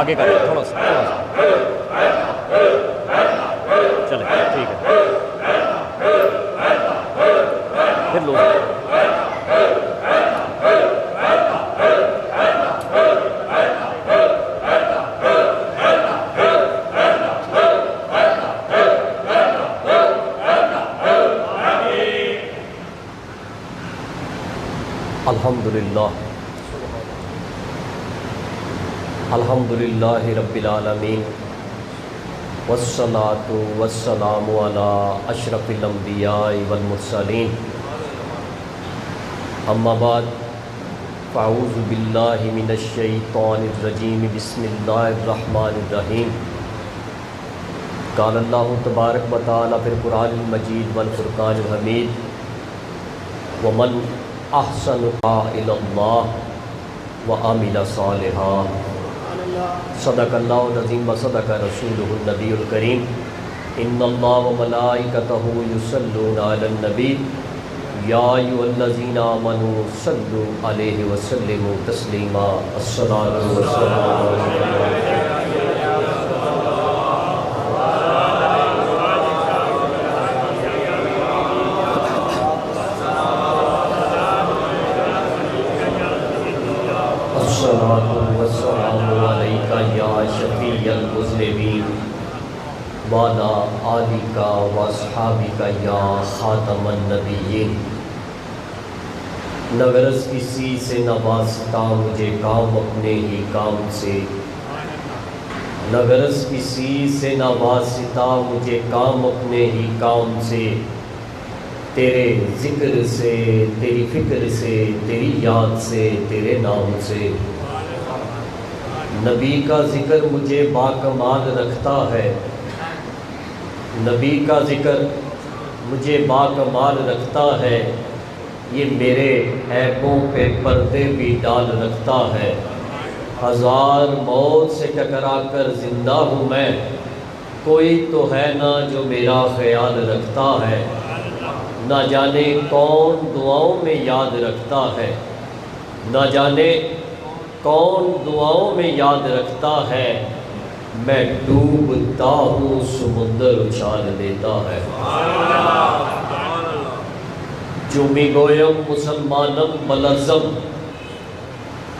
آگے کر تھوڑا سا چلے ٹھیک ہے پھر لو الحمدللہ رب العالمین والصلاة والسلام علی اشرف الانبیاء والمرسلین اما بعد فاعوذ باللہ من الشیطان الرجیم بسم اللہ الرحمن الرحیم قال اللہ تبارک و تعالی فی القرآن المجید والفرقان الحمید ومن احسن الی اللہ وعمل صالحا صدق اللہ العظیم و صدق رسولہ النبی الکریم ان اللہ و ملائکتہ یصلون علی النبی یا ایھا الذین آمنوا صلوا علیہ وسلموا تسلیما الصلاۃ والسلام علیہ شفیع المذنبین وعلی آلک واصحابک یا خاتم النبیین نہ غرض کسی سے نہ واسطہ مجھے کام اپنے ہی کام سے نہ غرض کسی سے نہ واسطہ مجھے کام اپنے ہی کام سے تیرے ذکر سے تیری فکر سے تیری یاد سے تیرے نام سے نبی کا ذکر مجھے باکمال رکھتا ہے نبی کا ذکر مجھے باکمال رکھتا ہے یہ میرے عیبوں پہ پردے بھی ڈال رکھتا ہے ہزار موت سے ٹکرا کر زندہ ہوں میں کوئی تو ہے نہ جو میرا خیال رکھتا ہے نہ جانے کون دعاؤں میں یاد رکھتا ہے نہ جانے کون دعاؤں میں یاد رکھتا ہے میں ڈوبتا ہوں سمندر اچھال دیتا ہے چومی گویم مسلمانم ملزم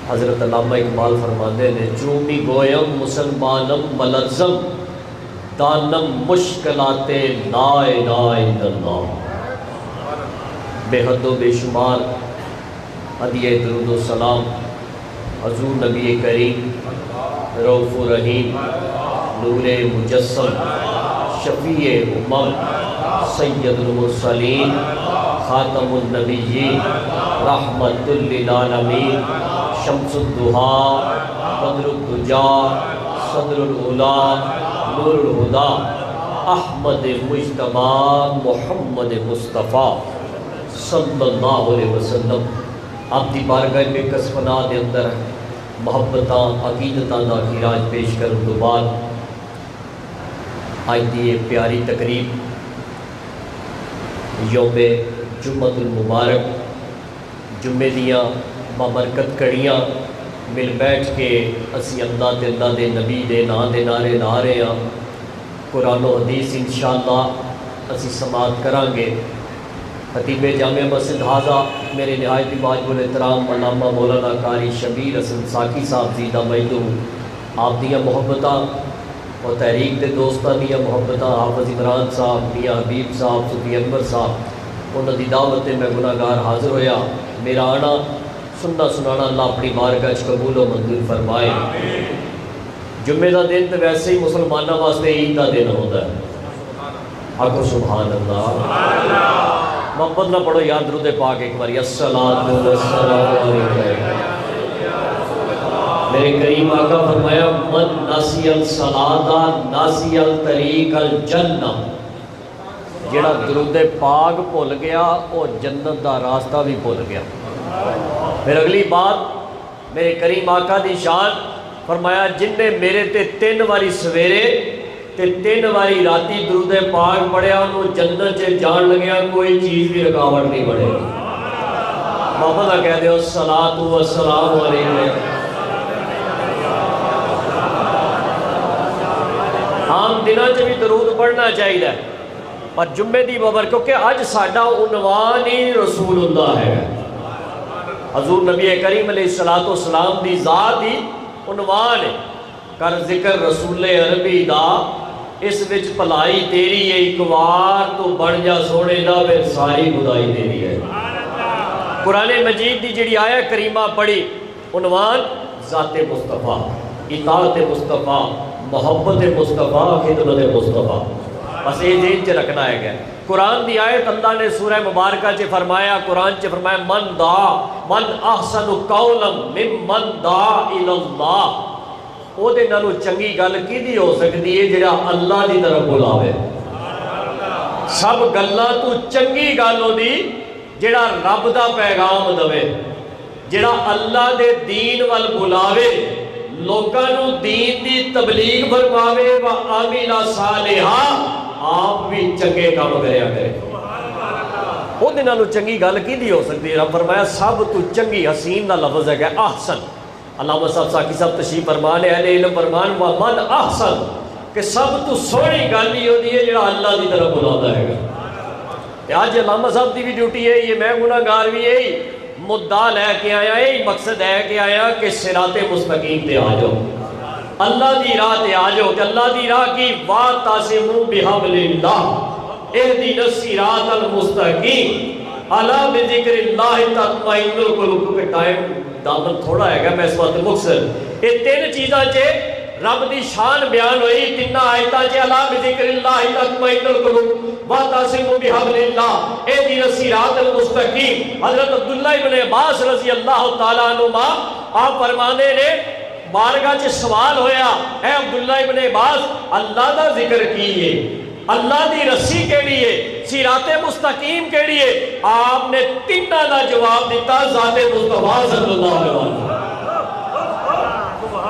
حضرت علامہ اقبال فرماتے ہیں چومی گویم مسلمانم ملزم دانم مشکلات لا الہ الا اللہ بے حد و بے شمار ہدیہ درود و سلام حضور نبی کریم رؤوف رحیم نور مجسم شفیع امم سید المرسلین خاتم النبیین رحمت للعالمین شمس الضحیٰ بدر الدجا صدر العلا نور الہدا احمد مجتبیٰ محمد مصطفیٰ صلی اللہ علیہ وسلم آپ دی بارگاہ میں کسفنا دے اندر محبتاں عقیدتاں دا خراج پیش کرن تو بعد آج دی یہ پیاری تقریب یوم جمعۃ المبارک جمعے دیاں بابرکت کڑیاں مل بیٹھ کے اسی اللہ تے اللہ دے نبی دے نا دے نعرے لا رہے ہیں قرآن و حدیث انشاءاللہ اسی سماعت کران گے خطیب جامع مسجد حاضہ میرے نہایت واجب الاحترام علامہ مولانا قاری شبیر حسن ساکی صاحب زیدہ مجدو آپ دیاں محبتاں اور تحریک دے دوستاں دیاں محبتاں حافظ عمران صاحب میاں حبیب صاحب صوفی اکبر صاحب انہاں دی دعوت میں گناہگار حاضر ہویا میرا آنا سننا سنانا اللہ اپنی بارگاہ وچ قبول و منظور فرمائے جمعے دا دن تو ویسے ہی مسلمانوں واسطے عید دا دن ہوتا ہے آگو سبحان اللہ محبت نہ پڑھو یاد درود پاک ایک باری الصلاۃ والسلام علیہ میرے کریم آقا فرمایا من ناسی الصلاۃ ناسی الطریق الجنہ جڑا درود پاک بھول گیا وہ جنت دا راستہ بھی بھول گیا پھر اگلی بات میرے کریم آقا دی شان فرمایا جن نے میرے تے 3 واری سویرے تے 3 واری راتی درود پاک پڑھیا انہوں جنت سے جان لگیا کوئی چیز بھی رکاوٹ نہیں بڑھے گی محمد کہہ دے الصلاۃ والسلام علیہ عام دنوں چ بھی درود پڑھنا چاہیے، پر جمعے دی بابر کیونکہ اج ساڈا عنوان ہی رسول اللہ ہے، حضور نبی کریم علیہ الصلوۃ والسلام دی ذات ہی عنوان ہے، کر ذکر رسول عربی دا، اس وچ بھلائی تیری ہے، ایک وار تو بن جا سونے دا، پھر ساری خدائی تیری ہے۔ قرآن مجید دی جڑی آیا کریمہ پڑھی، عنوان ذات مصطفیٰ، اطاعت مصطفیٰ، محبت مصطفیٰ، خدمت مصطفیٰ، بس یہ ذہن چ رکھنا ہے گا۔ قرآن دی آیت اللہ نے سورہ مبارکہ چ فرمایا، قرآن چ فرمایا من احسن قولا ممن دعا الی اللہ، او دے نالوں چنگی گل کیدی ہو سکتی ہے جڑا اللہ دی طرف بلاوے۔ سب گلاں تو چنگی گل ہوندی جڑا رب دا پیغام دوے، جڑا اللہ دے دین وال بلاوے، لوکاں نو دین دی تبلیغ فرماوے، وعامل صالحا، آپ بھی چنگے کام کریا کرے۔ او دے نالوں چنگی گل کیدی ہو سکتی ہے؟ رب فرمایا سب تو چنگی، حسین دا لفظ ہے کہ احسن۔ علامہ صاحب ساکی صاحب تشریف فرمان ہے، اہل علم فرمان ومن احسن، کہ سب تو سونی گل ہی ہوتی ہے جڑا اللہ دی طرف بلاتا ہے گا۔ آج علامہ صاحب دی بھی ڈیوٹی ہے، یہ میں گناہ گار بھی ہے، مدعا لے کے آیا ہے، مقصد ہے کہ آیا کہ صراط مستقیم تے آ جاؤ، اللہ دی راہ تے آ جاؤ، کہ اللہ دی راہ کی وَاعْتَصِمُوا بِحَبْلِ اللَّهِ اهْدِنَا الصِّرَاطَ الْمُسْتَقِيمَ اَلَا بِذِكْرِ اللَّهِ تَطْمَئِنُّ الْقُلُوبُ۔ کہ ٹائم دامن تھوڑا ہے گا، میں اس وقت مختصر یہ تین چیزاں چے رب دی شان بیان ہوئی، تین آیتاں چے الا بذکر اللہ تطمئن القلوب واعتصموا بحبل اللہ اہدنا الصراط المستقیم۔ حضرت عبداللہ ابن عباس رضی اللہ تعالیٰ عنہما آپ فرمانے نے بارگاہ چ سوال ہویا، اے عبداللہ ابن عباس اللہ دا ذکر کیے، اللہ دی رسی کیڑی ہے، صراط مستقیم کیڑی ہے؟ آپ نے تینہ دا جواب دیتا ذات مصطفیٰ صلی اللہ علیہ وسلم۔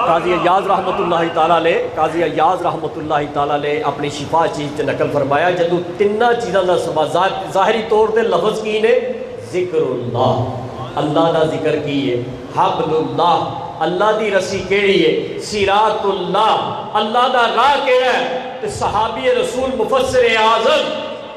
قاضی ایاز رحمت اللہ تعالیٰ لے، قاضی ایاز رحمت اللہ تعالیٰ لے اپنی شفا چیز نقل فرمایا، جدو تینہ چیزاں دا سبب ظاہری طور دے لفظ کی نے ذکر اللہ، اللہ دا ذکر کی ہے، حبل اللہ، اللہ دی رسی کیڑی ہے، صراط اللہ، اللہ دا راہ کیڑا ہے؟ تے صحابی رسول مفسر اعظم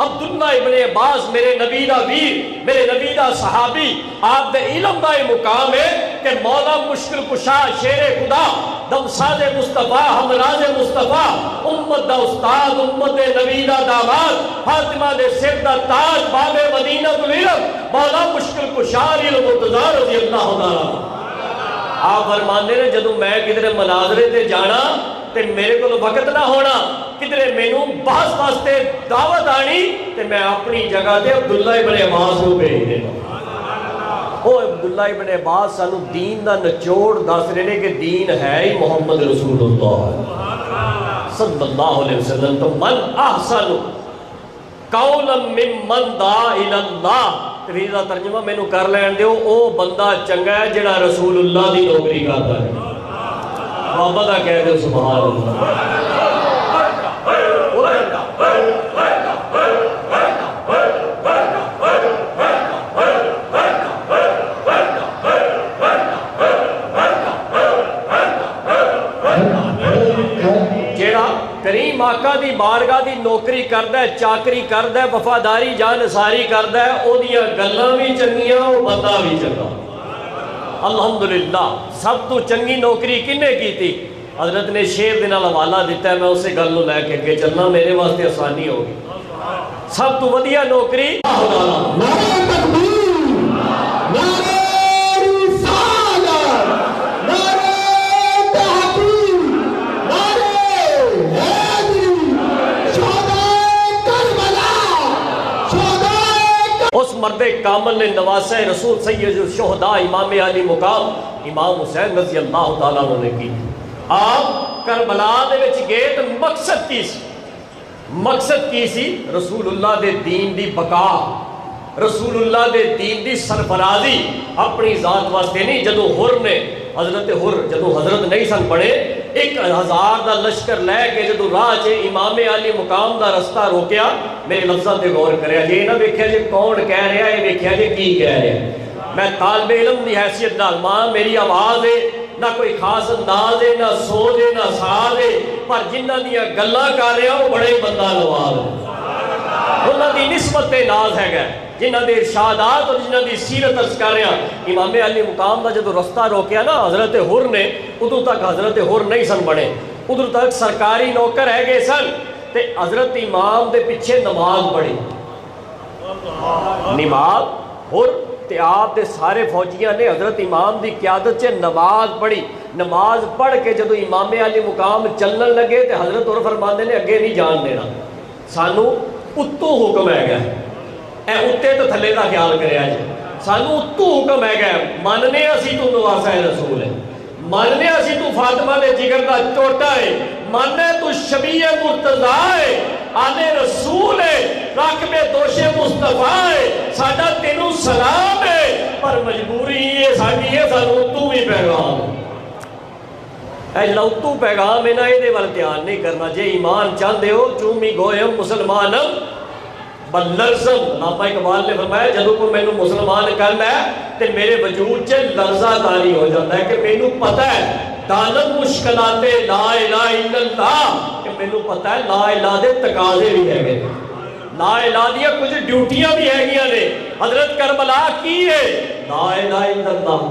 عبداللہ ابن عباس میرے نبی دا ویر، میرے نبی دا صحابی، آپ دے علم دا مقام ہے کہ مولا مشکل کشا شیر خدا دمساز مصطفیٰ ہمراز مصطفیٰ امت دا استاد، امت نبی دا داماد، فاطمہ دے سر دا تاج، باب مدینہ العلم، مولا مشکل کشا علم مرتضیٰ رضی اللہ تعالیٰ۔ آپ فرماندے نے جدو میں کدھر مناظرے تے جانا تے میرے کو وقت نہ ہونا، کدھر مینوں بحث واسطے دعوت آنی تے میں اپنی جگہ تے عبداللہ ابن عباس کو بھیج دینا۔ وہ عبداللہ ابن عباس سانو دین دا نچوڑ دس رہے نے کہ دین ہے ہی محمد رسول اللہ صلی اللہ علیہ وسلم۔ تو من احسن قولا ممن دعا الی اللہ، ریزہ ترجمہ میں نو کر لین دیو، او بندہ چنگا ہے جڑا رسول اللہ دی نوکری کرتا ہے۔ بابا دا کہہ دیو سبحان اللہ۔ جیڑا کریم آقا دی بارگاہ دی نوکری کردا ہے، چاکری کردا ہے، وفاداری جانساری کردا ہے، او دیاں گلاں بھی چنگیاں، او بندہ بھی چنگا۔ الحمدللہ سب تو چنگی نوکری کنے کی تھی؟ حضرت نے شیر دن حوالہ دیتا ہے، میں اسے گل نو لے کے چلنا میرے واسطے آسانی ہوگی۔ سب تو ودیع نوکری نعرہ تکبیر، نعرہ رسالت، نعرہ تحقیق، نعرہ حیدری، شہدائے کربلا، شہدائے اس مرد کامل نے نواسہ رسول سید الشہداء امام علی مقام امام حسین رضی اللہ تعالیٰ عنہ نے کی۔ آپ کربلا دے وچ گئے تو مقصد کی سی؟ مقصد کی سی رسول اللہ دے دین دی بقا، رسول اللہ دے دین دی سرفرازی، اپنی ذات واسطے نہیں۔ جدو حر نے حضرت حر جدو حضرت نہیں سن پڑے، 1000 دا لشکر لے کے جدو راہ چے امام علی مقام دا رستہ روکیا، میرے لفظاں تے غور کریا جی، نہ ویکھیا جی کون کہہ رہا ہے، ویکھیا جی کی کہہ رہا ہے۔ میں طالب علم دی حیثیت نال، ماں میری آواز ہے نہ کوئی خاص انداز ہے، نہ سوچ ہے، نہ ساز ہے، پر جنہ دیا گلاں کر رہے ہیں وہ بڑے بندہ نواز ہیں، انہاں دی نسبت ناز ہے گئے، جنہ دے ارشادات اور جنہ دی سیرت عرض کر رہے ہیں۔ امام علی مقام دا جدو رستہ روکیا نا حضرت حر نے، ادھر تک حضرت حر نہیں سن بنے، ادھر تک سرکاری نوکر ہے گئے سن، تے حضرت امام دے پیچھے نماز پڑھی، نماز حر تے آپ دے سارے فوجیاں نے حضرت امام دی قیادت سے نماز پڑھی، نماز پڑھ کے جدو امام علی مقام چلن لگے تے حضرت حر فرماندے نے اگے نہیں جان دینا، سانو اتو حکم ہے گا، اے اتے تو تھلے دا خیال کرے آج، سانو اتو حکم ہے گا، ماننے اسی تو نواسہ رسول ہے، ماننے اسی تو فاطمہ دے جگر دا ٹوٹا ہے، ماننے تو شبیہ مرتضیٰ ہے، آنے رسول ہے، راکب دوش مصطفیٰ ہے، ساڑھا تینوں سلام ہے، پر مجبوری ہے ساڑھی ہے سانو اتو بھی پیغام ہے۔ اے جلہ اتو پیغام ہے نا یہ دے والتیان نہیں کرنا، جے ایمان چاندے ہو چومی گویم مسلمانم بلرزم، علامہ اقبال نے فرمایا جدو کو میں نے مسلمان کرنا ہے تے میرے وجود سے لرزہ تاری ہو جاتا ہے کہ میں نے پتہ ہے دانم مشکلات لا الہ الا اللہ، کہ میں نے پتہ ہے لا الہ دے تقاضے بھی ہے گئے، لا الہ دیا کچھ ڈیوٹیاں بھی ہے گیا نے، حضرت کربلا کی ہے لا الہ الا اللہ،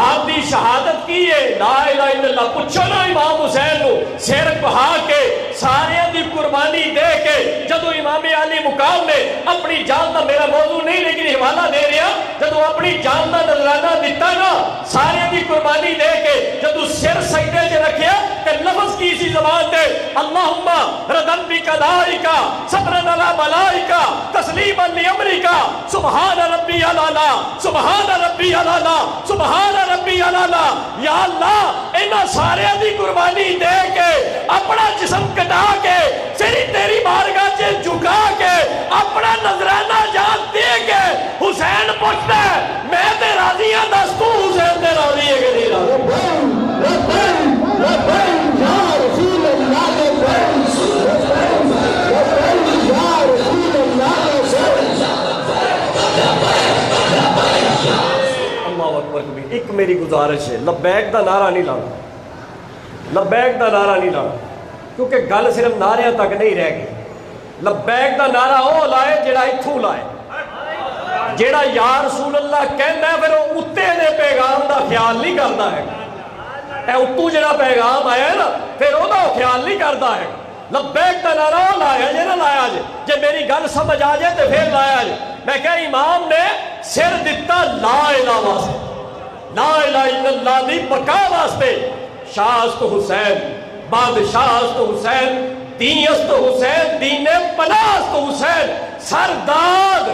آپ دی شہادت کی ہے لا الہ الا اللہ، پوچھو نا امام حسین نو سیر بہا کے سارے دی قربانی دے کے جدو امام علی مقام نے اپنی جان دا، میرا موضوع نہیں لیکن حوالہ دے رہا، جدو اپنی جان دا نظرانہ دیتا نا سارے دی قربانی دے کے جدو سر سجدے سے رکھیا کہ لفظ کی اسی زبان دے اللہم ردن بی قدائکا صبرن علی ملائکا تسلیما لی امریکا سبحان ربی علالا سبحان ربی علالا سبحان ربی علالا، یا اللہ انہاں سارے دی قربانی دے کے اپنا جسم کٹا کے سری تیری بارگاہ سے جھکا کے اپنا نظرانہ جان دے کے حسین پوچھتا ہے میں تے راضی ہاں دس تو حسین تے راضی ہے کہ نہیں راضی؟ لبیک یا رسول اللہ لبیک یا رسول اللہ اللہ اکبر کبیر۔ ایک میری گزارش ہے، لبیک دا نعرہ نہیں لانا، لبیک دا نعرہ نہیں لانا، کیونکہ گل صرف نعرے تک نہیں رہ گئی، لبیک دا نعرہ او لائے جڑا اتھوں لائے، جڑا یا رسول اللہ کہندا ہے پھر وہ اتے دے پیغام دا خیال نہیں کرتا ہے، اے اتو جڑا پیغام آیا ہے نا پھر وہ دا خیال نہیں کرتا ہے، لبیک دا نعرہ او لایا جے نہ لایا جے، جے میری گل سمجھ آ جائے تو پھر لایا جے۔ میں کہا امام نے سر دیتا لا الہ واسطے، لا الہ الا اللہ دی بقا واسطے، شاہ است حسین بادشاہ است حسین دین است حسین دین پناہ است حسین سر داد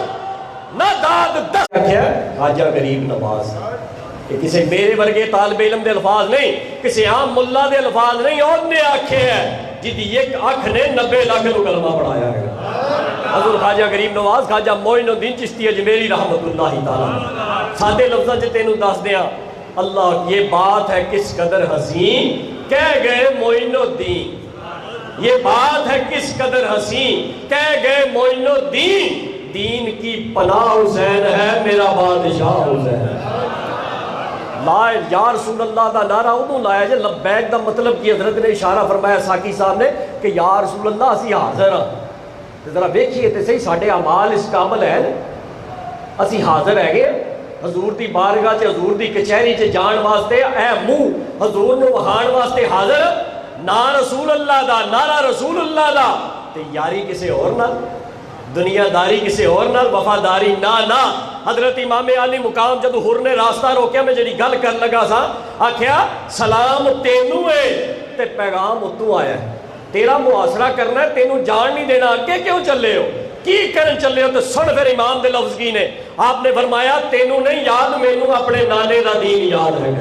نہ داد دست رکھیا خواجہ غریب نواز، کہ کسی میرے ورگے طالب علم دے الفاظ نہیں، کسی عام ملا دے الفاظ نہیں، اور نے آکھے ہیں جدی ایک آنکھ نے 90 لاکھ کو کلمہ پڑھایا ہے، حضور خواجہ غریب نواز خواجہ معین الدین چشتی اجمیری رحمت اللہ تعالیٰ۔ سادے لفظاں سے تینوں دس دیا، اللہ یہ بات ہے کس قدر حسین کہہ گئے معین الدین، یہ بات ہے کس قدر حسین کہہ گئے معین الدین، دین کی پناہ حسین ہے میرا بادشاہ حسین ہے۔ یا رسول اللہ دا نعرہ انہوں لایا جے لبیک دا مطلب کی حضرت نے اشارہ فرمایا ساکی صاحب نے کہ یا رسول اللہ اسی حاضر ہاں، ذرا دیکھیے تے صحیح ساڈے اعمال اس کامل ہے، اسی حاضر ہے گے حضور دی بارگاہ تے حضور دی کچہری تے جان واسطے، اے منہ حضور نو وہان واسطے حاضر، نہ رسول اللہ دا نعرہ رسول اللہ دا تے یاری کسے اور نہ، دنیا داری کسی اور نہ، وفاداری نہ۔ حضرت امام علی مقام جدو حر نے راستہ روکیا میں جڑی گل کر لگا سا آکھیا سلام تینوں ہے تے پیغام اتوں آیا ہے، تیرا محاصرہ کرنا ہے، تینوں جان نہیں دینا، اگے کیوں چلے ہو، کی کرن چلے ہو؟ تو سن پھر امام دے لفظ کی نے، آپ نے فرمایا تینوں نہیں یاد مینوں اپنے نانے دا دین یاد ہے،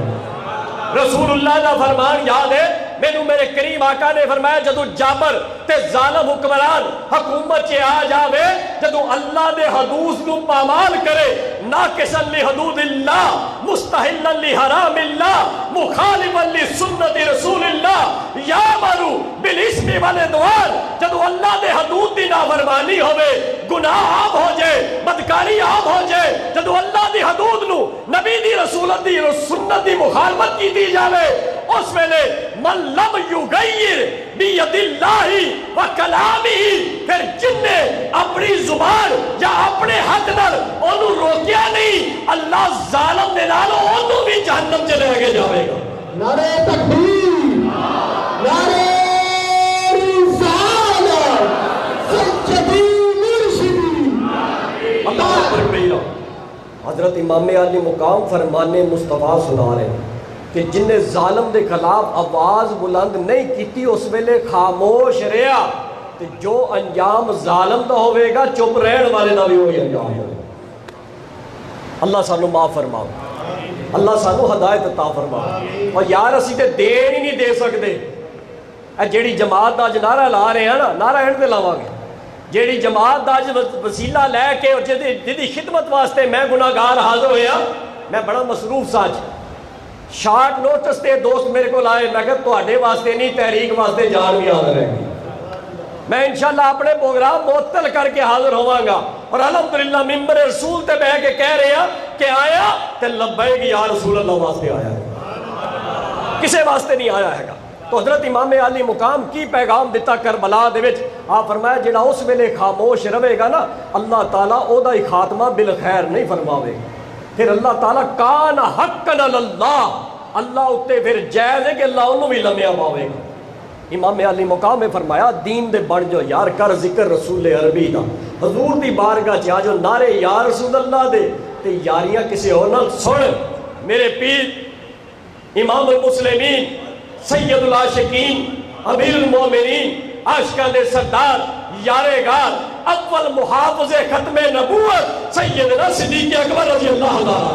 رسول اللہ دا فرمان یاد ہے مینوں، میرے کریم آقا نے فرمایا جدو جابر تے ظالم حکمران حکومت چے آ جاوے، جدو اللہ دے حدود کو پامال کرے، ناقصا لحدود اللہ مستحلا لحرام اللہ مخالفا لسنت رسول اللہ یامرو بالاسم والعدوان، جدو اللہ دے حدود دی نافرمانی ہوئے، گناہ عام ہو جائے، بدکاری عام ہو جائے جدو اللہ دی حدود نو نبی دی رسولت دی سنت دی مخالفت کی دی جاوے اس ویلے من لم یغیر بید اللہ و کلامی پھر جن نے اپنی زبان یا اپنے حد نال انہوں روکیا نہیں اللہ ظالم دے نالوں انہوں بھی جہنم چلے گے جاوے گا. نعرہ تکبیر نعرہ رسالت سجدی مرشدی. اللہ اکبر کبیرہ. حضرت امام علی مقام فرمانے مصطفیٰ سنا رہے ہیں کہ جن نے ظالم دے خلاف آواز بلند نہیں کیتی اس ویلے خاموش رہا تو جو انجام ظالم دا ہوئے گا چپ رہن والے دا بھی وہی انجام ہوگا. اللہ سانو معاف فرماؤ, اللہ سانو ہدایت عطا فرماؤ. اور یار اسی تے دین ہی نہیں دے سکتے. اے جیڑی جماعت دا نعرہ لا رہے ہیں نا, نعرہ اینڈ تے لاواں گے. جیڑی جماعت دا وسیلہ لے کے جدی خدمت واسطے میں گناہگار حاضر ہویا, میں بڑا مصروف سا شارٹ نوٹس تے دوست میرے کو لائے, میں کہا تواڈے واسطے نہیں تحریک واسطے جان بھی حاضر ہے. میں انشاءاللہ اپنے پروگرام معطل کر کے حاضر ہوا گا اور الحمدللہ ممبر رسول تے بہ کے کہہ رہے ہیں کہ آیا تے لبیک یا رسول اللہ واسطے آیا ہے, کسے واسطے نہیں آیا ہے گا. تو حضرت امام علی مقام کی پیغام دیتا کربلا دے وچ آپ فرمایا جڑا اس ویلے خاموش رہے گا نا اللہ تعالیٰ او دا خاتمہ بالخیر نہیں فرماوے گا. پھر اللہ تعالیٰ کان حقا اللہ, اللہ اتے پھر جائز ہے کہ اللہ انہوں بھی لمحہ پاوے گا. امام علی مقام میں فرمایا دین دے بڑھ جو یار کر ذکر رسول عربی دا, حضور دی بارگاہ چ جو نعرے یا رسول اللہ دے تے یاریاں کسی اور نہ سن. میرے پیر امام المسلمین سید العاشقین امیر المومنین عاشقاں دے سردار یارے گار اول محافظ ختم نبوت سیدنا صدیق اکبر رضی اللہ تعالیٰ.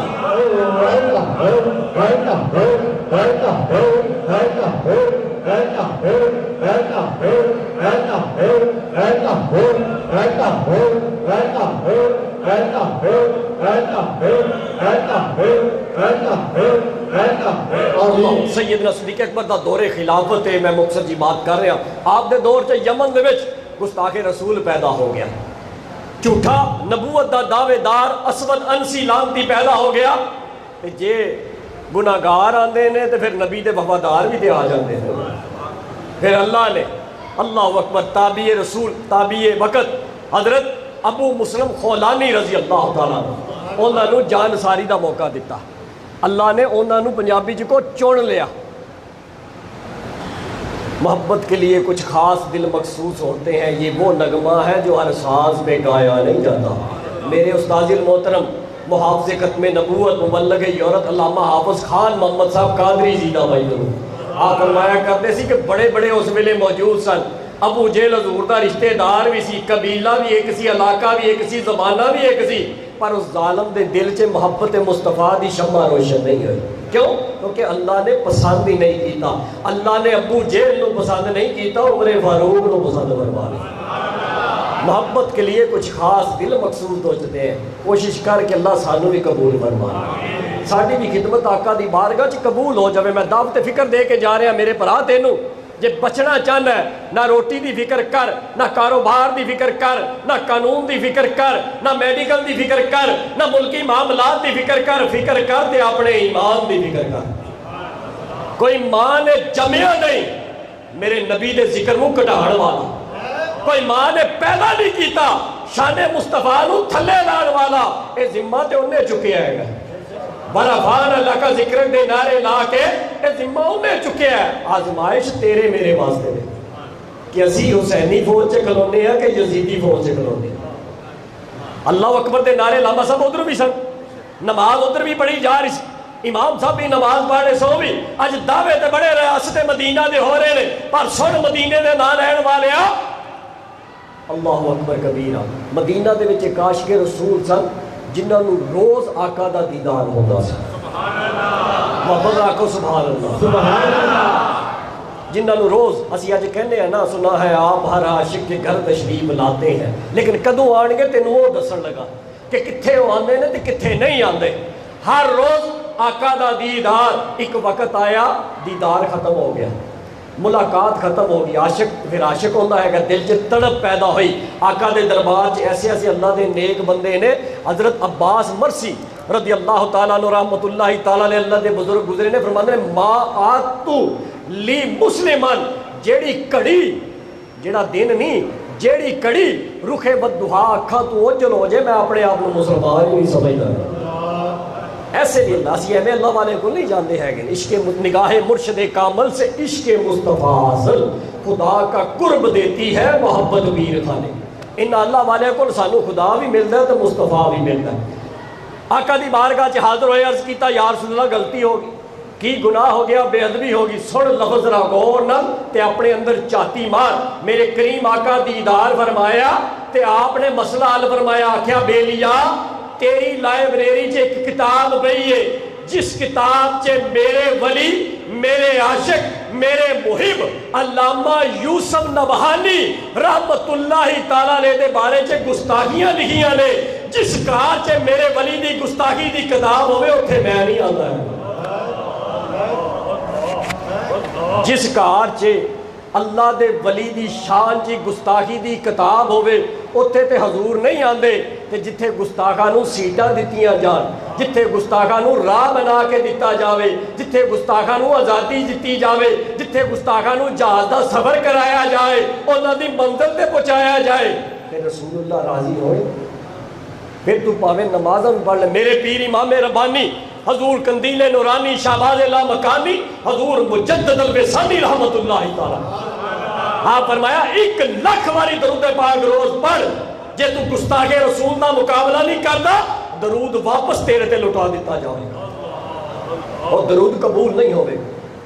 سیدنا صدیق اکبر دا دور خلافت ہے. میں مقصد جی بات کر رہا آپ دے دور چ یمن دے وچ گستاخ رسول پیدا ہو گیا, جھوٹا نبوت دا دعوے دار اسود انسی لانتی پیدا ہو گیا. جے گناہگار آندے نے تو پھر نبی دے وفادار بھی دے آ جاندے ہیں. پھر اللہ نے اللہ اکبر تابعی رسول تابعی وقت حضرت ابو مسلم خولانی رضی اللہ تعالیٰ انہوں نے جان ساری دا موقع دیتا. اللہ نے انہوں نے پنجابی جی کو چن لیا. محبت کے لیے کچھ خاص دل مخصوص ہوتے ہیں, یہ وہ نغمہ ہے جو ہر ساز میں گایا نہیں جاتا. میرے استاذ المحترم محافظ ختم نبوت مبلغ یورت علامہ حافظ خان محمد صاحب قادری زیدہ بھائی آپ فرمایا کرتے سی کہ بڑے بڑے اس ویلے موجود سن. ابو جہل حضور دا رشتہ دار بھی سی, قبیلہ بھی ایک سی, علاقہ بھی ایک سی, زمانہ بھی ایک سی, پر اس ظالم دے دل چ محبت مصطفیٰ دی شمع روشن نہیں ہوئی. کیوں؟ کیونکہ اللہ نے پسند ہی نہیں کیتا. اللہ نے ابو جہل نو پسند نہیں کیتا, عمر فاروق نو پسند فرما لیا. محبت کے لیے کچھ خاص دل مقصود ہوتے ہیں. کوشش کر کے اللہ سانو بھی قبول فرما لے. ساری بھی خدمت آقا دی بارگاہ چ قبول ہو جاوے. میں دعوت فکر دے کے جا رہا میرے بھرا تینوں, جے بچنا چاہنا ہے نہ روٹی دی فکر کر, نہ کاروبار دی فکر کر, نہ قانون دی فکر کر, نہ میڈیکل دی فکر کر, نہ ملکی معاملات دی فکر کر. فکر کر دے اپنے ایمان دی فکر کر. کوئی ماں نے جمیا نہیں میرے نبی دے ذکر نو کٹاڑ والا, کوئی ماں نے پیدا نہیں کیتا شان مصطفیٰ نو تھلے لان والا. اے ذمہ تے انہیں چکے آئے گا. برفان اللہ کا ذکر دے نعرے لا کے اے ذمہ انہیں چکے ہے. آزمائش تیرے میرے واسطے میں کہ اسی حسینی فوج سے کھلونے ہیں کہ یزیدی فوج سے کھلونے ہیں. اللہ اکبر دے نعرے لاما صاحب ادھر بھی سن, نماز ادھر بھی پڑھی جا رہی سی, امام صاحب بھی نماز پڑھے سو بھی. اج دعوے تے بڑے ریاست مدینہ دے ہو رہے نے, پر سن مدینے دے نہ رہن والے آ اللہ اکبر کبیرہ. مدینہ دے وچ ایک عاشق رسول سن جنہاں نو روز آقا دا دیدار ہوندا سی. محمد آقا سبحان اللہ سبحان اللہ. جنہاں نو روز اسی اج کہنے ہیں نا سنا ہے آپ ہر عاشق کے گھر تشریف لاتے ہیں, لیکن کدوں آن گے تینوں وہ دسن لگا کہ کتھے وہ آندے نے تے کتھے نہیں آندے. ہر روز آقا دا دیدار, ایک وقت آیا دیدار ختم ہو گیا. ملاقات ختم ہوگی، عاشق پھر عاشق ہوتا ہے کہ دل چ تڑپ پیدا ہوئی۔ آقا دے دربار چ ایسے ایسے اللہ دے نیک بندے نے، حضرت عباس مرسی رضی اللہ تعالیٰ عنہ رحمۃ اللہ تعالیٰ علیہ، اللہ دے بزرگ گزرے نے، فرماتے ہیں ما آتو لی مسلمان، جیڑی کڑی، جیڑا دن نہیں، جیڑی کڑی رخے بددہا اکھاں تو اوجل ہو جائے، میں اپنے آپ کو مسلمان ہی نہیں سمجھتا۔ ایسے بھی اللہ اسی ایویں اللہ والے کو نہیں جانتے ہیں کہ عشق نگاہ مرشد کامل سے عشق مصطفیٰ ازل خدا کا قرب دیتی ہے محبت پیر خانے۔ ان اللہ والے کو سانو خدا بھی ملتا ہے تو مصطفیٰ بھی ملتا ہے۔ آقا دی بارگاہ چ حاضر ہوئے، عرض کیتا یا رسول اللہ غلطی ہوگی، کی گناہ ہو گیا، بے ادبی ہوگی، سن لفظ را غور نہ تے اپنے اندر چاتی مار۔ میرے کریم آقا دیدار فرمایا تے آپ نے مسئلہ حل فرمایا، آکھیا بے لیا تیری لائبریری چ ایک کتاب پئی ہے، جس کتاب چ میرے ولی، میرے عاشق، میرے محب علامہ یوسف نبہانی رحمت اللہ تعالیٰ علیہ دے بارے چ گستاخیاں لکھیاں نے، جس کار چ میرے ولی دی گستاخی دی کتاب ہوئے اتھے میں نہیں آتا ہے۔ جس کار چ اللہ دے ولی دی شان چی گستاخی دی کتاب ہوئے اتھے تے حضور نہیں آندے، تے جتھے گستاخاں نو سیٹاں دتیاں جان، جتھے گستاخاں نو راہ بنا کے دتا جاوے، جتھے گستاخاں نو آزادی دتی جاوے، جتھے گستاخاں نو جہاز دا سفر کرایا جائے، انہاں دی منزل تے پہنچایا جائے، تے رسول اللہ راضی ہوئے۔ پھر تو پاوے نمازاں پڑھ لے۔ میرے پیر امام ربانی حضور قندیل نورانی شہباز لامکانی حضور مجدد الوصانی رحمت اللہ تعالیٰ، آپ فرمایا 1,00,000 واری درود پاک روز پڑھ، جے تو گستاخ رسول دا مقابلہ نہیں کرتا درود واپس تیرے تے لٹا دیتا جائے گا اور درود قبول نہیں ہوئے۔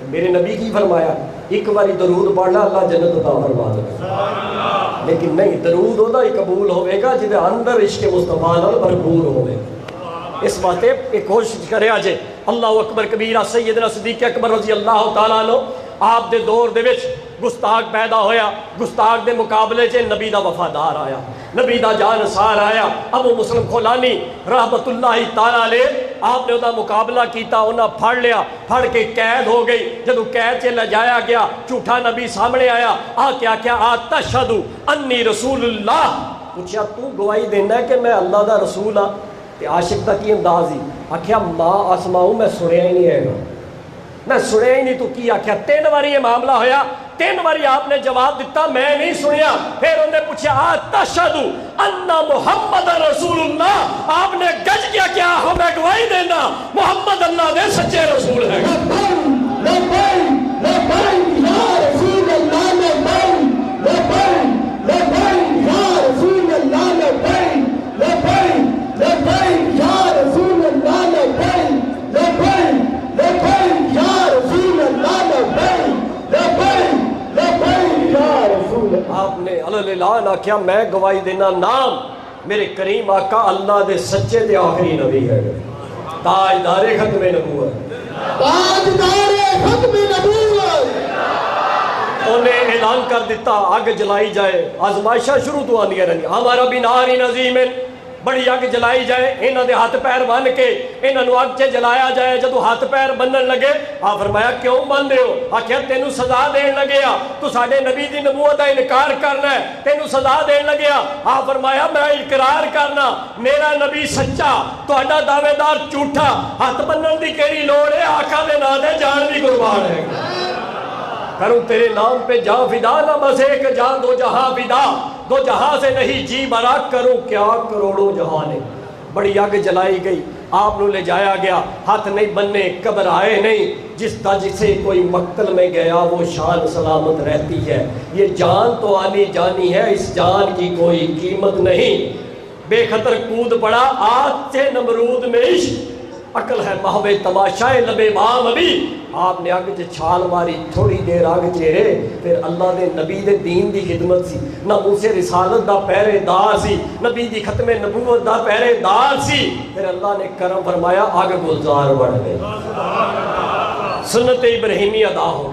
میرے نبی کی فرمایا ایک باری درود پڑھ لا اللہ جنت عطا فرما دے، لیکن نہیں، درود ہوتا ہی قبول ہوئے گا جدے اندر عشق مصطفیٰ نال بھرپور ہوئے۔ اس باتیں ایک کوشش کرے آجے اللہ اکبر کبیرہ سیدنا صدیق اکبر رضی اللہ تعالیٰ عنہ آپ دے دور دے وچ گستاخ پیدا ہویا، گستاخ دے مقابلے چے نبی دا وفادار آیا، نبی دا جانسار آیا، ابو مسلم کھولانی رحمت اللہ تعالیٰ علیہ، آپ نے انہا مقابلہ کیتا، انہا پھڑ لیا، پھڑ کے قید ہو گئی، جدو قید چے لجایا گیا، جھوٹا نبی سامنے آیا، کیا تشہدو انی رسول اللہ، پوچھا تو گواہی دینا ہے کہ میں اللہ دا رسول ہاں؟ تے عاشق دا کی انداز ہی، آکھیا ما اسماؤں میں سنیا ہی نہیں ہے گا، میں سنیا ہی نہیں، تو کی آکھیا 3 باری یہ معاملہ ہویا، 3 باری آپ نے جواب دیتا میں نہیں سنیا۔ پھر انہوں نے پوچھا تشہدو ان محمد رسول اللہ، آپ نے گج کیا کیا ہو میں گواہی دینا محمد اللہ دے سچے رسول ہیں۔ آپ نے اللہ کیا میں گواہی دینا نام میرے کریم آقا اللہ دے سچے دے آخری نبی ہے، تاجدار ختم نبوت، تاجدار ختم نبوت۔ انہیں اعلان کر دیتا آگ جلائی جائے، آزمائشہ شروع تو آنی رہی، ہمارا بھی ناری نظیم بڑی آگ جلائی جائے، انہاں دے ہاتھ پیر بن کے انہاں آگ چے جلایا جائے۔ جدو ہاتھ پیر بنن لگے آپ فرمایا کیوں بن دے ہو؟ آخیا تینوں سزا دین لگیا، تو ساڑھے نبی دی نبوت کا انکار کرنا ہے، تینوں سزا دین لگیا۔ آپ فرمایا میں اقرار کرنا میرا نبی سچا، تو اڈا دعوے دار جھوٹا، ہاتھ بنن دی کیڑی لوڑ ہے، آقا دے نام دے جان بھی قربان ہے، کروں تیرے نام پہ جان فدا، نہ بس ایک جان دو جہاں فدا، دو جہاں سے نہیں جی برا، کروں کیا کروڑوں جہانے۔ بڑی آگ جلائی گئی، آپ نے لے جایا گیا، ہاتھ نہیں بننے، قبر آئے نہیں، جس کا جسے کوئی مقتل میں گیا وہ شان سلامت رہتی ہے۔ یہ جان تو آنی جانی ہے، اس جان کی کوئی قیمت نہیں۔ بے خطر کود پڑا آج سے نمرود میں عشق، عقل ہے محو تماشائے لبے بام ابھی۔ آپ نے آگ چھال ماری، تھوڑی دیر آگ چہرے، پھر اللہ دے نبی دے دین دی خدمت سی، نہ موسیٰ رسالت دا پہرے دار سی، نبی دی ختم نبوت دا پہرے دار سی، پھر اللہ نے کرم فرمایا آگ گلزار بڑھ گئے، سنت ابراہیمی ادا ہو۔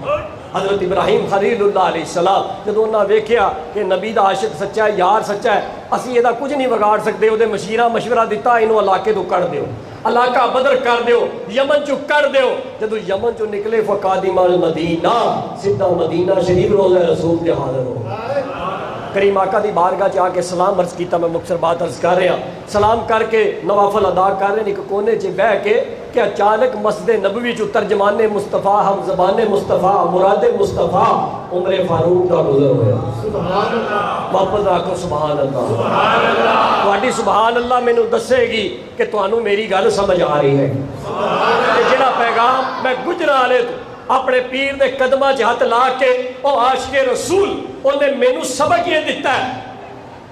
حضرت ابراہیم خلیل اللہ علیہ السلام جب انہاں ویکھیا کہ نبی دا عاشق سچا ہے، یار سچا ہے، اسی یہ کچھ نہیں بگاڑ سکتے، وہ مشورہ دیتا انہوں علاقے تو کر دیو۔ علاقہ بدر کر دیو، یمن چو کر دیو. جدو یمن چو نکلے فقادم المدینہ، سیدھا مدینہ شریف روضہ رسول کے حاضر ہو. کریم آقا دی بارگاہ چ آ کے سلام عرض کیتا. میں مختصر بات عرض کر رہا، سلام کر کے نوافل ادا کر رہے ہیں ایک کونے چ بہ کے کہ اچانک مسجد نبوی چ ترجمان مصطفیٰ، ہم زبان مصطفیٰ، مراد مصطفیٰ عمر فاروق کا گزر ہویا. سبحان اللہ. واپس آکو سبحان اللہ. سبحان اللہ. تواڈی سبحان اللہ مینوں دسے گی کہ تانوں میری گل سمجھ آ رہی ہے. کہ جڑا پیغام میں گجراں والے تو اپنے پیر دے قدمہ چ ہاتھ لا کے او عاشق رسول انہیں مینوں سبق یہ دیتا ہے.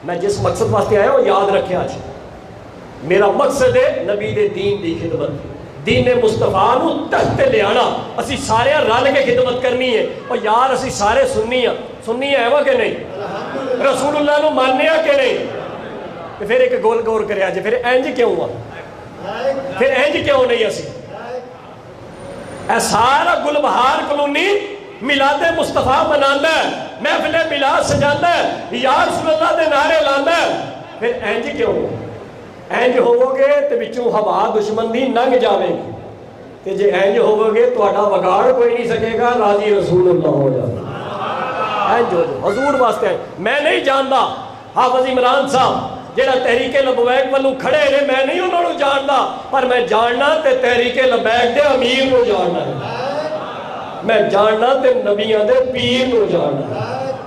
میں جس مقصد واسطے آیا وہ یاد رکھے. آج میرا مقصد ہے نبی دے دین دی خدمت، دین مصطفیٰ نو تحت لے آنا. اسی سارے رل کے خدمت کرنی ہے. اور یار اسی سارے سنی ہیں وا کہ نہیں؟ رسول اللہ نو ماننے کہ نہیں؟ تو پھر ایک گول غور کریا جی، پھر انج کیوں آ؟ پھر انج کیوں نہیں؟ اسی اے سارا گلبہار کلونی میلاد مصطفیٰ منانا ہے، محفل میلاد سجانا ہے، یا رسول اللہ دے نعرے لانا ہے. پھر انج کیوں؟ انج ہوو گے تو بچوں ہوا دشمن دی ننگ جاوے گی. تے جے انج ہوو گے تہاڈا وگاڑ کوئی نہیں سکے گا، راضی رسول اللہ ہو جائے. انج ہو جو حضور واسطے. میں نہیں جاندا حافظ عمران صاحب جڑا تحریک لبیک والوں کھڑے نے، میں نہیں انہوں نے جاندا، پر میں جاننا تے تحریک لبیک دے امیر کو جاننا ہے. میں جاننا تے نبیاں دے پیر کو جاننا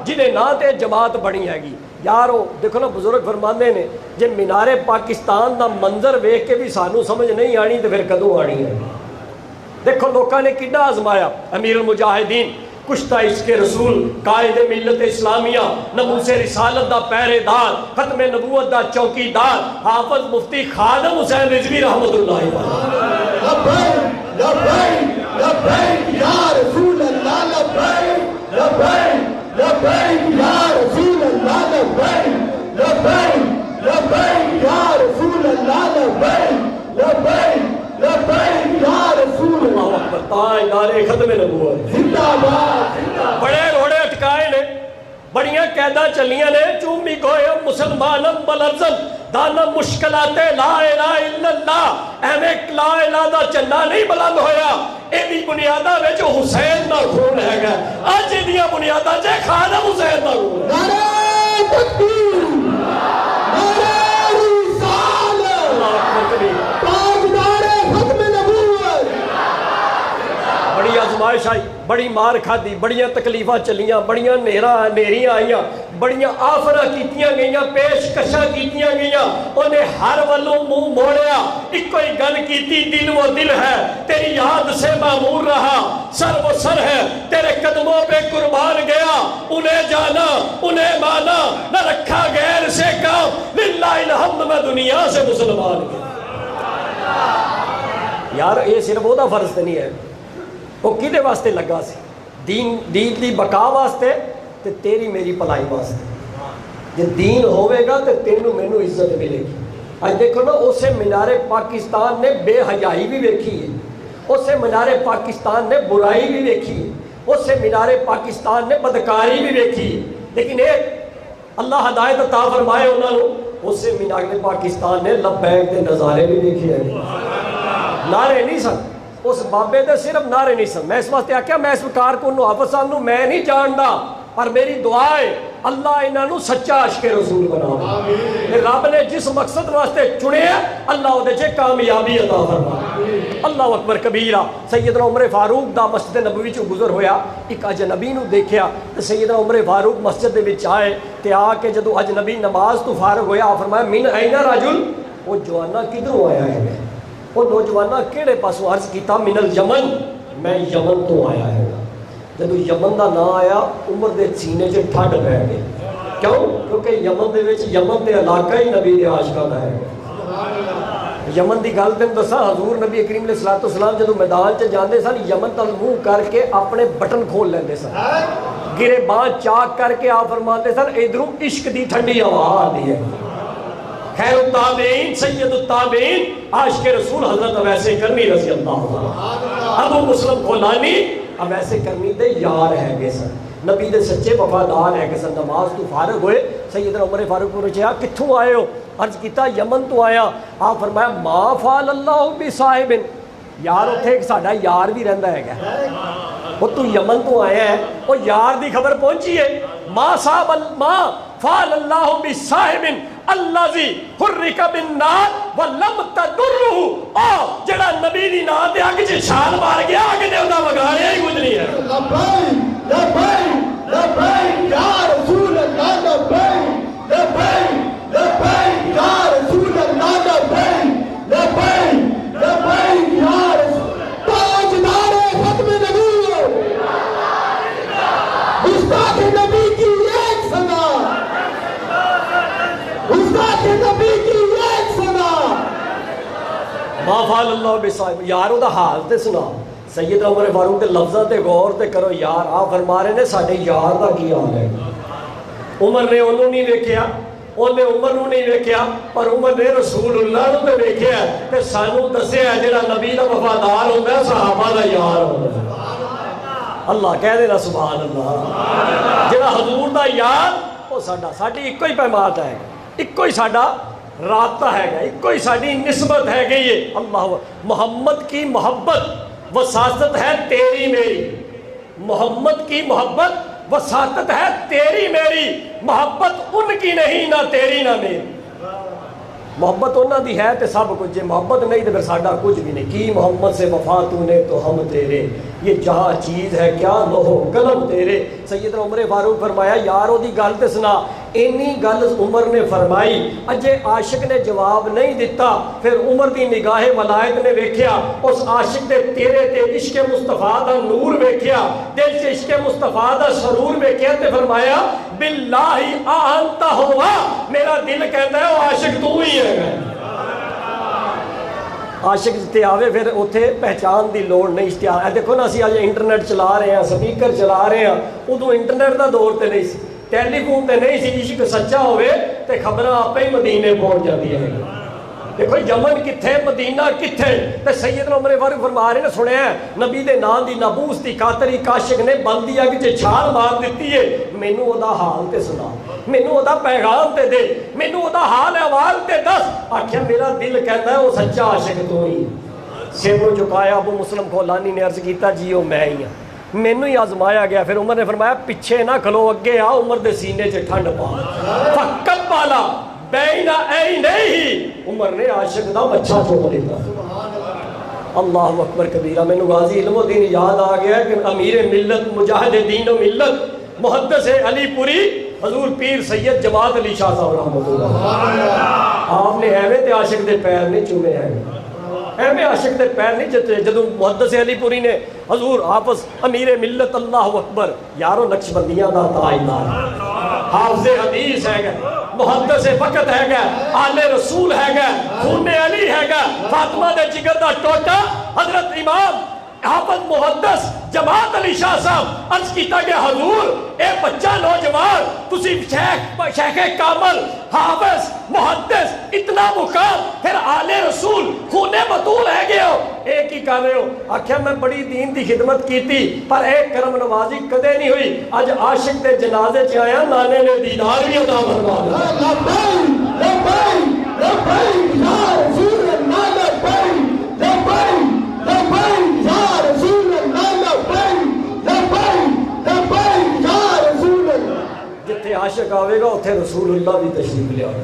جنہیں نہ تے جماعت بنی ہے گی. یارو دیکھو نا بزرگ فرماندے نے جے مینار پاکستان دا منظر ویکھ کے بھی سانو سمجھ نہیں آنی تے پھر کدوں آنی ہے؟ دیکھو لوکاں نے کڈا آزمایا. امیر المجاہدین، کشتہ عشق رسول، قائد ملت اسلامیہ، ناموس رسالت دا پہرے دار، ختم نبوت دا چوکی دار، حافظ مفتی خادم حسین رضوی رحمۃ اللہ علیہ. لبیک لبیک لبیک یا رسول اللہ، لبیک لبیک لبیک یا رسول اللہ، لبیک لبیک لبیک یا رسول اللہ، لبیک لبیک لبیک یا رسول اللہ. تاجدار ختم نبوت زندہ باد. بڑے روڑے اٹکائے نے، بڑیاں قیداں چلیاں نے، چومی گوئے مسلمانم بلرزم دانا مشکلات لا الہ الا اللہ. ایویں لا الہ دا چنڈا نہیں بلند ہویا، ایدی بنیادہ میں جو حسین دا خون ہے گا. آج ایدیاں بنیادہ جے خادم حسین دا خون ہے. نعرہ تکبیر، نعرہ رسالت، اللہ اکبر کبیر. تاجدار ختم نبوت. بڑی آزمائش آئی، بڑی مار کھادی، بڑیاں تکلیفاں چلیاں، بڑیاں نیریاں آئیاں، بڑیاں آفراں کیتیاں گئیاں، پیشکشاں کیتیاں گئیاں. انہیں ہر والوں منہ موڑیا، ایک کوئی گل کیتی، دل وہ دل ہے، تیری یاد سے معمور رہا، سر وہ سر ہے، تیرے قدموں پہ قربان گیا. انہیں جانا، انہیں مانا، نہ رکھا غیر سے کام، للہ الحمد میں دنیا سے مسلمان گیا. یار یہ صرف وہ دا فرض نہیں ہے، وہ کدے واسطے لگا سی؟ دین دی بقا واسطے تے تیری میری پلائی واسطے. جے دین ہوئے گا تے تینوں مینوں عزت ملے گی. آج دیکھو نا اسے مینار پاکستان نے بے حیائی بھی ویکھی ہے، اسے مینار پاکستان نے برائی بھی ویکھی ہے، اسے مینار پاکستان نے بدکاری بھی ویکھی ہے. لیکن ایک اللہ ہدایت عطا فرمائے انہوں نے، اسے مینار پاکستان نے لبیک دے نظارے بھی دیکھے ہیں. نعرے نہیں سن اس بابے دے، صرف نعرے نہیں سن. میں اس واسطے آکھیا میں اس کارکن نو حافظ صاحب نو میں نہیں جاندا، پر میری دعا ہے اللہ انہاں نو سچا عاشق رسول بنا. رب نے جس مقصد واسطے چنے اللہ اودے چ کامیابی عطا فرما. اللہ اکبر کبیرہ. سیدنا عمر فاروق دا مسجد نبوی چ گزر ہویا، ایک اجنبی نو دیکھیا تے سیدنا عمر فاروق مسجد دے وچ آئے تے آ کے جدو اجنبی نماز تو فارغ ہویا فرمایا من این رجل، وہ جوانا کدھروں آیا ہے؟ وہ نوجوانہ کیڑے پاسوں؟ عرض کیتا من الیمن، میں یمن تو آیا ہے. جدو یمن دا نام آیا عمر دے سینے چ ٹھڈ پہ گئی. کیوں؟ کیونکہ یمن دے وچ یمن دے علاقہ ہی نبی دے عاشقاں دا ہے. یمن دی گل تینوں دساں، حضور نبی کریم علیہ الصلوۃ والسلام جدو میدان چ جاندے سن یمن تل منہ کر کے اپنے بٹن کھول لیندے سن، گرے باں چاک کر کے آپ فرماندے سن ادھروں عشق دی ٹھنڈی ہوا آندی ہے. خیر التابعین سید التابعین عاشق رسول حضرت اویس کرنی رضی اللہ عنہ، ابو مسلم کھولانی اویس کرنی دے یار ہے گے سن، نبی دے سچے وفادار ہے گے سن. نماز تو فارغ ہوئے سیدنا عمر فاروق کو پوچھا کتھوں آئے ہو؟ عرض کیتا یمن تو آیا. آپ فرمایا ما فعل اللہ بصاحب, یار اتنے ایک ساڈا یار بھی رہندا ہے. وہ تو یمن تو آیا ہے, وہ یار دی خبر پہنچی ہے. ما فعل اللہ بصاحب الذی حرک بالنار ولم تضرہ, او جڑا نبی دی نام تے اگ چ چھال مار گیا, اگ نے اوندا وگاڑیا ہی کچھ نہیں ہے. لبیک لبیک لبیک یا رسول اللہ, لبیک لبیک لبیک یا رسول اللہ, لبیک لبیک لبیک یا رسول تاجدار ختم نبوت, گستاخ نبی کی ایک صدا, گستاخ نبی کی ایک صدا. ما فعل اللہ بصاحب, یار دا حال تے سنا. سید عمر فاروق کے لفظاں تے غور تے کرو یار. آپ فرما رہے نے ساڈے یار دا کی حال ہے. عمر نے انہوں نہیں ویکھیا, انہیں عمر نو نہیں ویکھیا, پر عمر نے رسول اللہ نو تے ویکھیا تے سانو دسیا جڑا نبی دا وفادار ہوندا ہے صحابہ دا یار ہوندا ہے. اللہ کہہ دینا سبحان اللہ. جڑا حضور دا یار وہ ساڈی ایک ہی پیمانت ہے, ایک ہی ساڈا رابطہ ہے گا, ایک ہی ساڈی نسبت ہے گئی ہے. اللہ محمد کی محبت وساطت ہے تیری میری, محمد کی محبت وساطت ہے تیری میری, محبت ان کی نہیں نہ تیری نہ میری. محبت انہاں دی ہے تے سب کچھ, جے محبت نہیں تو پھر ساڈا کچھ بھی نہیں. کی محمد سے وفا تو نے تو ہم تیرے, یہ جہاں چیز ہے کیا لوہو قلم تیرے. سیدنا عمر فاروق فرمایا یارو دی گل تے سنا. اینی گل عمر نے فرمائی, اجے عاشق نے جواب نہیں دیتا. پھر عمر دی نگاہ ولایت نے ویکھیا, اس عاشق دے تیرے تے عشق مصطفیٰ دا نور ویکھیا, دل سے عشق مصطفیٰ دا سرور ویکھیا تے فرمایا باللہ آنت ہوا, میرا دل کہتا ہے وہ عاشق تو ہی ہے. عاشق تے آوے پھر اتنے پہچان دی لوڑ نہیں. اشتہار دیکھو نا, اسی آج انٹرنیٹ چلا رہے ہیں, سپیکر چلا رہے ہیں, ادو انٹرنیٹ دا دور تے نہیں سی, ٹیلی فون تے نہیں سی. عشق سچا ہوئے تے خبریں آپ ہی مدینے پہنچ جاتی ہیں. دیکھو یمن کتھے مدینہ کتھے, تے سیدنا عمر فاروق فرما رہے نے سنیا ہے نبی دے نام دی نبوس دی خاطر ایک عاشق نے بلدی اگ چ چھال مار دیتی ہے. مینوں او دا حال تے سنا, مینوں او دا پیغام تے دے, مینوں او دا حال احوال تے دس. آکھیا میرا دل کہتا ہے وہ سچا عاشق تو ہی. سر جھکایا ابو مسلم کھولانی نے عرض کیتا جی وہ میں ہی ہوں, مینوں ہی آزمایا گیا. پھر عمر نے فرمایا پیچھے نہ کھلو, اگے آ, عمر دے سینے چ ٹھنڈ پا. فقط والا بین عینیہ, عمر نے عاشق دا مچھا چھوڑ دیتا. اللہ اکبر کبیرہ. مینوں غازی علم الدین یاد آ گیا کہ امیر ملت مجاہد دین و ملت محدث علی پوری حضور پیر سید جماعت علی شاہ صاحب رحمۃ اللہ, آپ نے ایویں تے عاشق دے پیر نہیں چومے ہیں, ایویں عاشق دے پیر نہیں چتے. جدوں محدث علی پوری نے حضور حافظ امیر ملت اللہ اکبر, یارو نقشبندیاں دا تاجدار, حافظ حدیث ہے گا, محدث فقط ہے گا, آل رسول ہے گا, خون علی ہے گا, فاطمہ دے جگر دا ٹوٹا حضرت امام حافظ محدث جماعت علی شاہ صاحب عرض کیتا کہ حضور اے بچہ نوجوان تسی شیخ کامل حافظ محدث اتنا مقام, پھر آل رسول خون بطول ہے گئے ہو, ایک ہی کر رہے ہو. آخیا میں بڑی دین دی خدمت کی تھی پر ایک کرم نوازی کدے نہیں ہوئی. اج عاشق دے جنازے چ آیا, نانے نے دیدار بھی عطا فرما دیا. لبیک لبیک لبیک یا رسول اللہ, لبیک لبیک لبیک یا رسول اللہ, لبیک لبیک لبیک یا رسول اللہ. جتھے عاشق آوے گا اتھے رسول اللہ بھی تشریف لے آئے.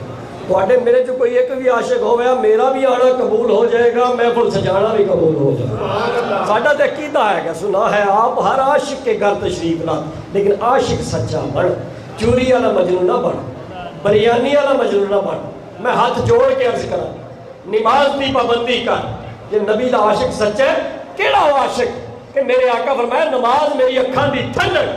تواڈے میرے جو کوئی ایک بھی عاشق ہویا, میرا بھی آنا قبول ہو جائے گا, محفل سجانا بھی قبول ہو جائے گا. ساڈا تے عقیدہ ہے کہ سنا ہے آپ ہر عاشق کے گھر تشریف لا, لیکن عاشق سچا بن, چوری والا مجنون نہ بن, بریانی والا مجنون نہ بن. میں ہاتھ جوڑ کے عرض کراں, نماز دی پابندی کر. یہ نبی دا عاشق سچا ہے, کیڑا وہ عاشق کہ میرے آقا فرمایا نماز میری اکھاں دی ٹھنڈک.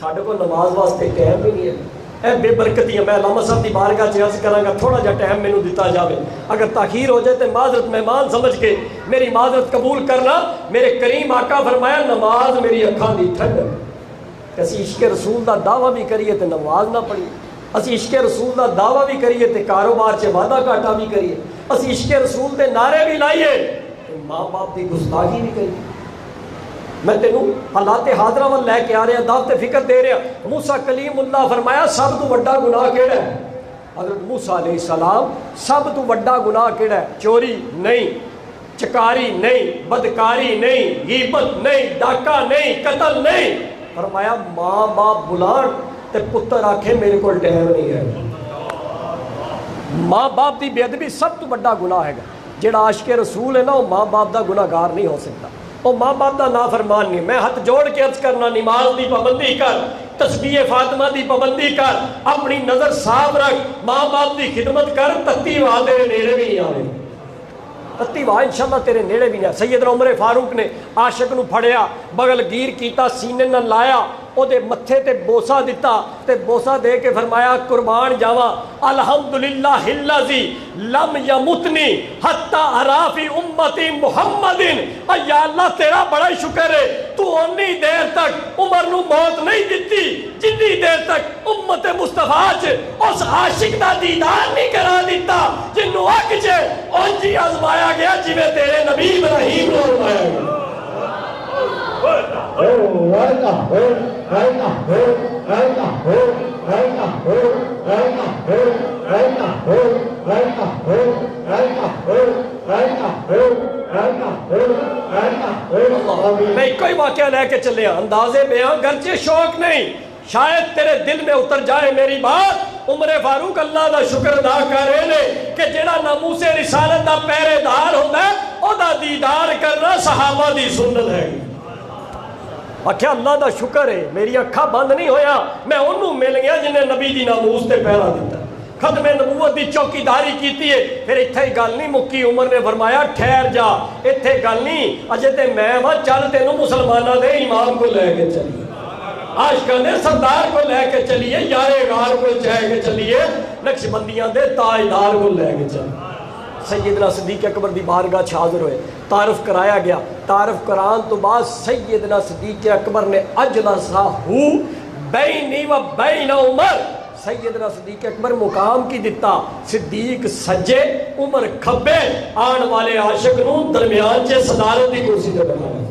ساڈے کو نماز واسطے ٹائم بھی نہیں ہے. اے بے برکتی ہے. میں علامہ صاحب دی بارگاہ چ عرض کراں گا تھوڑا جا ٹائم مینوں دتا جاوے, اگر تاخیر ہو جائے تو معذرت مہمان سمجھ کے میری معذرت قبول کرنا. میرے کریم آقا فرمایا نماز میری اکھاں دی ٹھنڈک. اسی عشق رسول دا دعویٰ بھی کریے تو نماز نہ پڑھیے, اسی عشق رسول دا دعویٰ بھی کریے تو کاروبار چ وعدہ گھاٹا بھی کریے, اسی عشق رسول دے نعرے بھی لائیے تو ماں باپ دی گستاخی بھی کریے. میں تینوں حالات حاضرہ وال لے کے آ رہا, دعوت فکر دے رہا. موسیٰ کلیم اللہ فرمایا سب تو بڑا گناہ کیڑا ہے, حضرت موسیٰ علیہ السلام سب تو بڑا گناہ کیڑا ہے؟ چوری نہیں، چکاری نہیں، بدکاری نہیں، غیبت نہیں، ڈاکہ نہیں، قتل نہیں۔ فرمایا ماں باپ بلان تے پتر آکھے میرے کو ٹائم نہیں ہے۔ ماں باپ دی بے ادبی سب تو بڑا گناہ ہے گا۔ جڑا عاشق رسول ہے نا وہ ماں باپ دا گناہ گار نہیں ہو سکتا، وہ ماں باپ دا نافرمان نہیں۔ میں ہاتھ جوڑ کے عرض کرنا، نماز دی پابندی کر، تسبیح فاطمہ دی پابندی کر، اپنی نظر صاف رکھ، ماں باپ دی خدمت کر، تتی واہ تیرے نیڑے بھی نہیں آوے، تتی واہ انشاءاللہ تیرے نیڑے بھی نہیں۔ سیدنا عمر فاروق نے عاشق نو پھڑیا، بغل گیر کیتا، سینے نہ لایا، او دے متھے تے بوسا دیتا تے بوسا دے کے فرمایا قربان جاواں الحمدللہ الذی لم یمتنی حتی ارا فی امتی محمد۔ یا اللہ تیرا بڑا شکر ہے تو انی دیر تک عمر نو موت نہیں دیتی جنی دیر تک امت مصطفیٰ چ اس عاشق دا دیدار نہیں کرا دیتا جنوں اگ چ اونجی آزمایا گیا جویں تیرے نبی ابراہیم نو آزمایا گیا۔ میں کوئی واقعہ لے کے چلے اندازے بیان گرچہ شوق نہیں، شاید تیرے دل میں اتر جائے میری بات۔ عمر فاروق اللہ دا شکر ادا کر رہے نے کہ جڑا ناموس رسالت دا پہرے دار ہوتا ہے او دا دیدار کرنا صحابہ دی سنت ہے۔ آکھیا اللہ دا شکر ہے میری اکھا بند نہیں ہویا، میں انہوں مل گیا جنہیں نبی دی ناموس تے پہرا دیتا، ختم نبوت دی چوکیداری کیتی ہے۔ پھر اتھے ہی گل نہیں مکی، عمر نے فرمایا ٹھہر جا، اتھے گل نہیں اجے تے میں وہاں چل تینوں مسلمانہ دے امام کو لے کے چلیے، عاشقاں دے سردار کو لے کے چلیے، یارے غار کو چاہے کے چلیے، نقش بندیاں دے تاجدار کو لے کے چلیے۔ سیدنا صدیق اکبر دی بارگاہ چ حاضر ہوئے، تعارف کرایا گیا، تعارف کران تو بعد سیدنا صدیق اکبر نے اجلسہ بینی و بین عمر، سیدنا صدیق اکبر مقام کی دیتا، صدیق سجے عمر کھبے، آن والے عاشق نو درمیان چے صدارت دی کرسی تے بٹھایا۔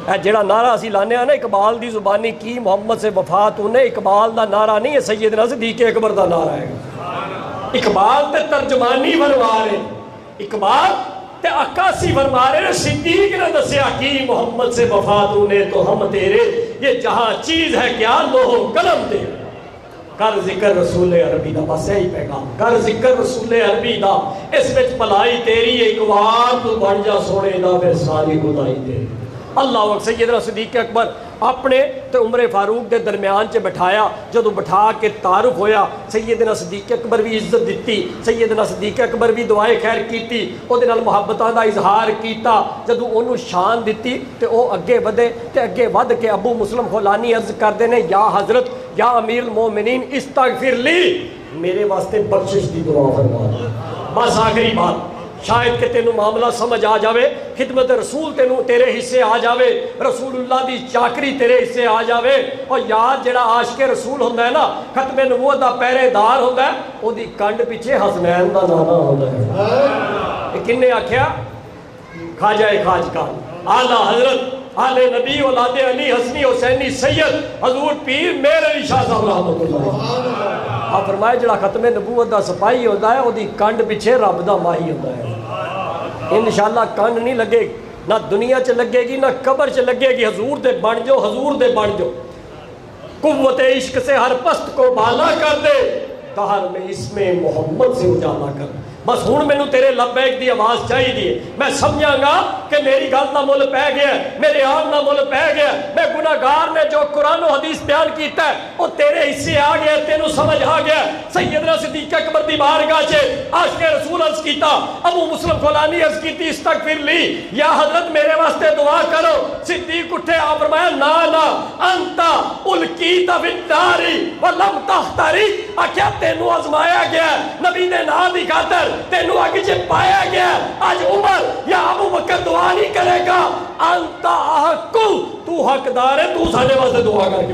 اے جڑا نعرہ اسی لانے ہیں نا اقبال دی زبانی کی محمد سے وفات انہیں، اقبال دا نعرہ نہیں ہے، سیدنا صدیق اکبر دا نعرہ ہے۔ اقبال تے ترجمانی فرما رہے، اقبال تے عکاسی فرما رہے، صدیق نے دسیا کی محمد سے وفات انہیں تو ہم تیرے، یہ جہاں چیز ہے کیا لوہ قلم تیرے۔ کر ذکر رسول عربی دا، بس یہی پیغام، کر ذکر رسول عربی دا، اس وچ پلائی تیری ایک وار تو بن جا سونے دا پھر ساری خدائی تیری۔ اللہ وقت سیدنا صدیق اکبر اپنے تے عمر فاروق دے درمیان چے بٹھایا، جدو بٹھا کے تعارف ہویا، سیدنا صدیق اکبر بھی عزت دیتی، سیدنا صدیق اکبر بھی دعائے خیر کیتی، او دے نال محبتاں دا اظہار کیتا، جدو انہوں شان دیتی تے او اگے ودے تے اگے ود کے ابو مسلم خولانی عرض کردے نے یا حضرت یا امیر المومنین استغفر لی، میرے واسطے بخشش دی دعا فرما دے۔ بس آخری بات، شاید کہ تینوں معاملہ سمجھ آ جاوے، خدمت رسول تینوں تیرے حصے آ جاوے، رسول اللہ دی چاکری تیرے حصے آ جاوے، اور یاد جڑا عاشق رسول ہوندہ ہے نا، ختم نبوت دا پہرے دار ہوندہ ہے، او دی کنڈ پیچھے حسنین دا نانا ہوندہ ہے۔ کنے آکھیا؟ خواجہ خواجگان، اعلیٰ حضرت آل نبی اولاد علی حسنی حسینی سید حضور پیر میر علی شاہ صاحب رحمت اللہ۔ آپ فرمائے جڑا ختم نبوت دا سپاہی ہوتا ہے وہ دی کنڈ پیچھے رب دا ماہی ہوتا ہے۔ انشاءاللہ کنڈ نہیں لگے گی، نہ دنیا چ لگے گی نہ قبر چ لگے گی، حضور دے بن جو، حضور دے بن جو، قوت عشق سے ہر پست کو بالا کر دے، دہر میں اسم محمد سے اجالا کر دے۔ بس ہون میں نو تیرے لبیک دی آواز چاہی دیئے، میں سمجھاں گا کہ میری گل نہ مل پہ گیا ہے، میرے آن نہ مل پہ گیا ہے، میں گناہگار نے جو قرآن و حدیث بیان کیتا ہے وہ تیرے حصے آ گیا، تینوں سمجھ آ گیا۔ سیدنا صدیق اکبر دی بارگاہ چے عاشق رسول عرض کیتا، ابو مسلم خولانی عرض کیتی استغفر لی، یا حضرت میرے واسطے دعا کرو۔ صدیق اٹھے، آپ فرمایا نا نا انتا القیت فی النار ولم تختری، آکھیا تینوں آزمایا گیا ہے نبی نے نا دی خاطر، تینوں آگے جے پایا گیا، آج عمر یا ابو بکر دعا نہیں کرے گا، انتا حقو، تو حقدار ہے، تو سانے واسطے دعا کر کے